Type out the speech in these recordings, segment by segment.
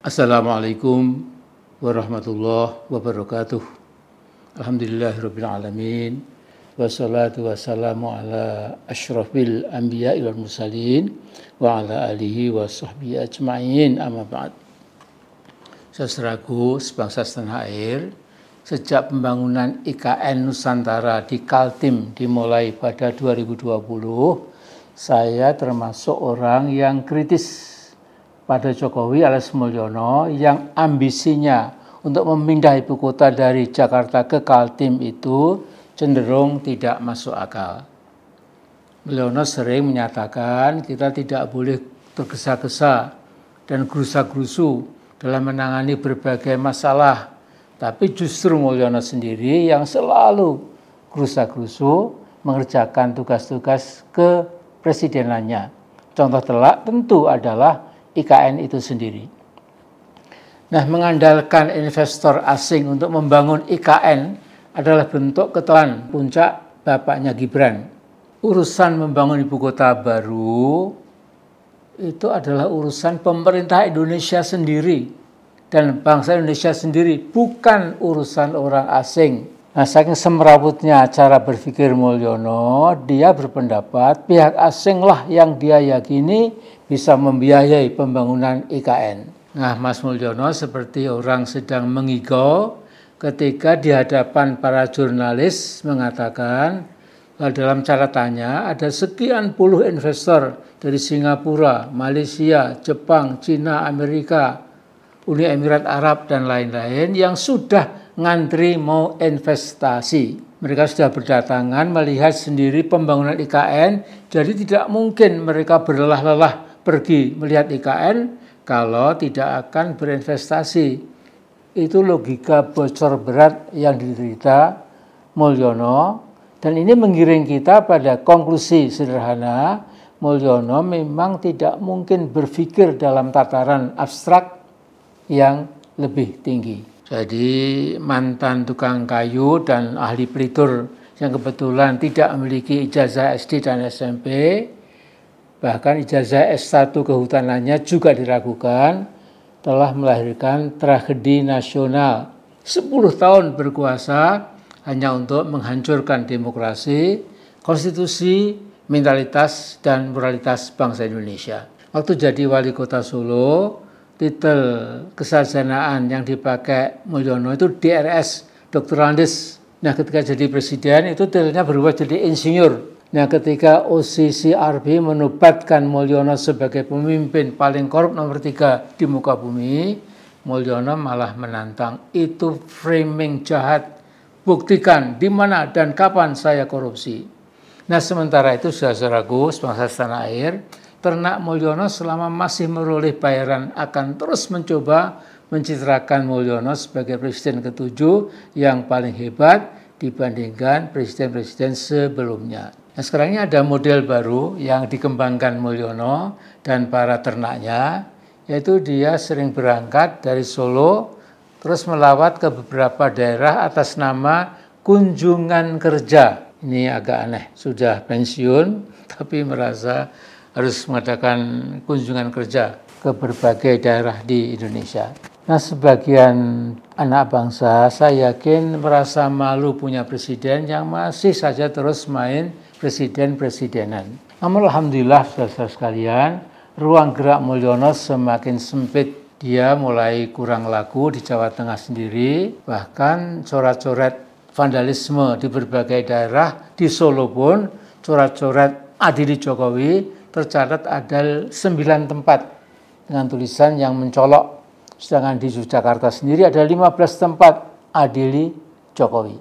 Assalamualaikum warahmatullahi wabarakatuh. Alhamdulillahirabbil alamin. Wassalatu wassalamu ala asyrafil anbiya'i wal mursalin wa ala alihi wa sahbihi ajma'in, amma ba'd. Saudaraku sebangsa setanah air, sejak pembangunan IKN Nusantara di Kaltim dimulai pada 2020, saya termasuk orang yang kritis pada Jokowi alias Mulyono yang ambisinya untuk memindah ibu kota dari Jakarta ke Kaltim itu cenderung tidak masuk akal. Mulyono sering menyatakan kita tidak boleh tergesa-gesa dan gerusa-gerusu dalam menangani berbagai masalah, tapi justru Mulyono sendiri yang selalu gerusa-gerusu mengerjakan tugas-tugas kepresidenannya. Contoh telak tentu adalah IKN itu sendiri. Nah, mengandalkan investor asing untuk membangun IKN adalah bentuk ketelan puncak bapaknya Gibran. Urusan membangun ibu kota baru itu adalah urusan pemerintah Indonesia sendiri dan bangsa Indonesia sendiri, bukan urusan orang asing. Nah, saking semrawutnya cara berpikir Mulyono, dia berpendapat pihak asinglah yang dia yakini bisa membiayai pembangunan IKN. Nah, Mas Mulyono seperti orang sedang mengigau ketika di hadapan para jurnalis mengatakan dalam catatannya ada sekian puluh investor dari Singapura, Malaysia, Jepang, Cina, Amerika, Uni Emirat Arab, dan lain-lain yang sudah ngantri mau investasi. Mereka sudah berdatangan melihat sendiri pembangunan IKN, jadi tidak mungkin mereka berlelah-lelah pergi melihat IKN kalau tidak akan berinvestasi. Itu logika bocor berat yang diderita Mulyono, dan ini menggiring kita pada konklusi sederhana, Mulyono memang tidak mungkin berpikir dalam tataran abstrak yang lebih tinggi. Jadi mantan tukang kayu dan ahli pelitur yang kebetulan tidak memiliki ijazah SD dan SMP, bahkan ijazah S1 kehutanannya juga diragukan, telah melahirkan tragedi nasional. 10 tahun berkuasa hanya untuk menghancurkan demokrasi, konstitusi, mentalitas, dan moralitas bangsa Indonesia. Waktu jadi wali kota Solo, titel kesarjanaan yang dipakai Mulyono itu DRS, Dr. Andes. Nah, ketika jadi presiden itu titelnya berubah jadi insinyur. Nah, ketika OCCRB menobatkan Mulyono sebagai pemimpin paling korup nomor 3 di muka bumi, Mulyono malah menantang, itu framing jahat. Buktikan di mana dan kapan saya korupsi. Nah, sementara itu saudaraku sebangsa setanah air, ternak Mulyono selama masih meroleh bayaran akan terus mencoba mencitrakan Mulyono sebagai presiden ke-7 yang paling hebat dibandingkan presiden-presiden sebelumnya. Nah, sekarang ini ada model baru yang dikembangkan Mulyono dan para ternaknya, yaitu dia sering berangkat dari Solo terus melawat ke beberapa daerah atas nama kunjungan kerja. Ini agak aneh, sudah pensiun tapi merasa harus mengadakan kunjungan kerja ke berbagai daerah di Indonesia. Nah, sebagian anak bangsa saya yakin merasa malu punya presiden yang masih saja terus main presiden-presidenan. Namun alhamdulillah saudara sekalian, ruang gerak Mulyono semakin sempit. Dia mulai kurang laku di Jawa Tengah sendiri, bahkan coret-coret vandalisme di berbagai daerah. Di Solo pun coret-coret adili Jokowi tercatat ada 9 tempat dengan tulisan yang mencolok. Sedangkan di Yogyakarta sendiri ada 15 tempat adili Jokowi.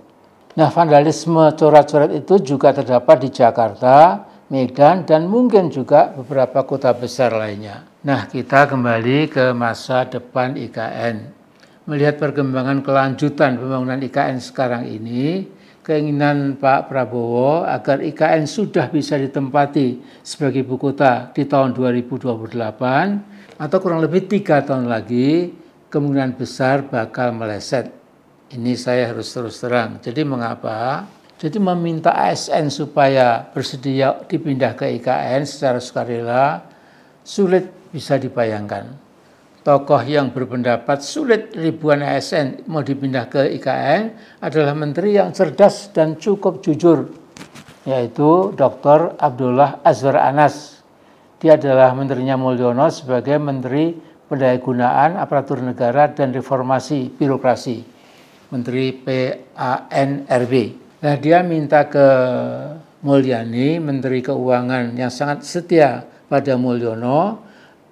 Nah, vandalisme coret-coret itu juga terdapat di Jakarta, Medan, dan mungkin juga beberapa kota besar lainnya. Nah, kita kembali ke masa depan IKN. Melihat perkembangan kelanjutan pembangunan IKN sekarang ini, keinginan Pak Prabowo agar IKN sudah bisa ditempati sebagai ibu kota di tahun 2028 atau kurang lebih 3 tahun lagi, kemungkinan besar bakal meleset. Ini saya harus terus terang. Jadi mengapa? Jadi meminta ASN supaya bersedia dipindah ke IKN secara sukarela sulit bisa dibayangkan. tokoh yang berpendapat sulit ribuan ASN mau dipindah ke IKN adalah menteri yang cerdas dan cukup jujur, yaitu Dr. Abdullah Azwar Anas. Dia adalah menterinya Mulyono sebagai Menteri Pendayagunaan Aparatur Negara dan Reformasi Birokrasi, Menteri PANRB. Nah, dia minta ke Mulyani, Menteri Keuangan yang sangat setia pada Mulyono,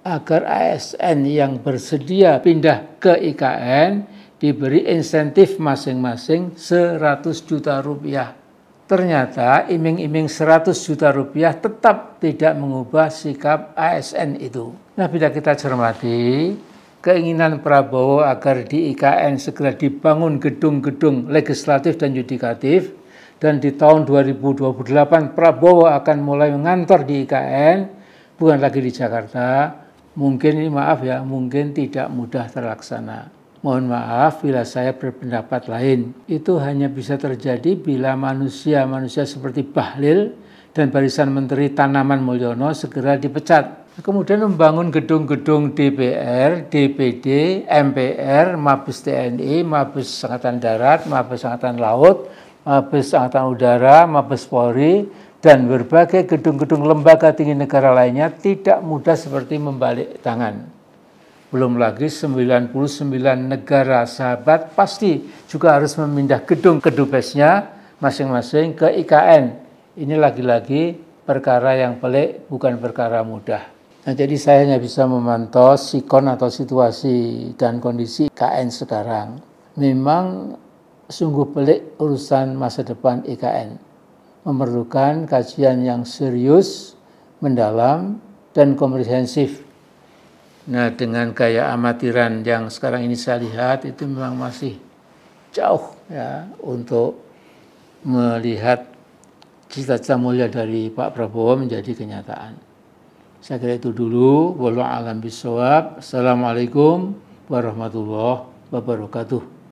agar ASN yang bersedia pindah ke IKN diberi insentif masing-masing 100 juta rupiah. Ternyata iming-iming 100 juta rupiah tetap tidak mengubah sikap ASN itu. Nah, bila kita cermati, keinginan Prabowo agar di IKN segera dibangun gedung-gedung legislatif dan yudikatif, dan di tahun 2028 Prabowo akan mulai mengantor di IKN, bukan lagi di Jakarta, mungkin ini mungkin tidak mudah terlaksana. Mohon maaf bila saya berpendapat lain. Itu hanya bisa terjadi bila manusia seperti Bahlil dan barisan Menteri Tanaman Mulyono segera dipecat. Kemudian membangun gedung-gedung DPR, DPD, MPR, Mabes TNI, Mabes Angkatan Darat, Mabes Angkatan Laut, Mabes Angkatan Udara, Mabes Polri, dan berbagai gedung-gedung lembaga tinggi negara lainnya tidak mudah seperti membalik tangan. Belum lagi 99 negara sahabat pasti juga harus memindah gedung kedubesnya masing-masing ke IKN. Ini lagi-lagi perkara yang pelik, bukan perkara mudah. Nah, jadi saya hanya bisa memantau sikon atau situasi dan kondisi IKN sekarang. Memang sungguh pelik urusan masa depan IKN. Memerlukan kajian yang serius, mendalam, dan komprehensif. Nah, dengan gaya amatiran yang sekarang ini saya lihat itu memang masih jauh ya untuk melihat cita-cita mulia dari Pak Prabowo menjadi kenyataan. Saya kira itu dulu. Wallahu a'lam bishawab. Assalamualaikum warahmatullahi wabarakatuh.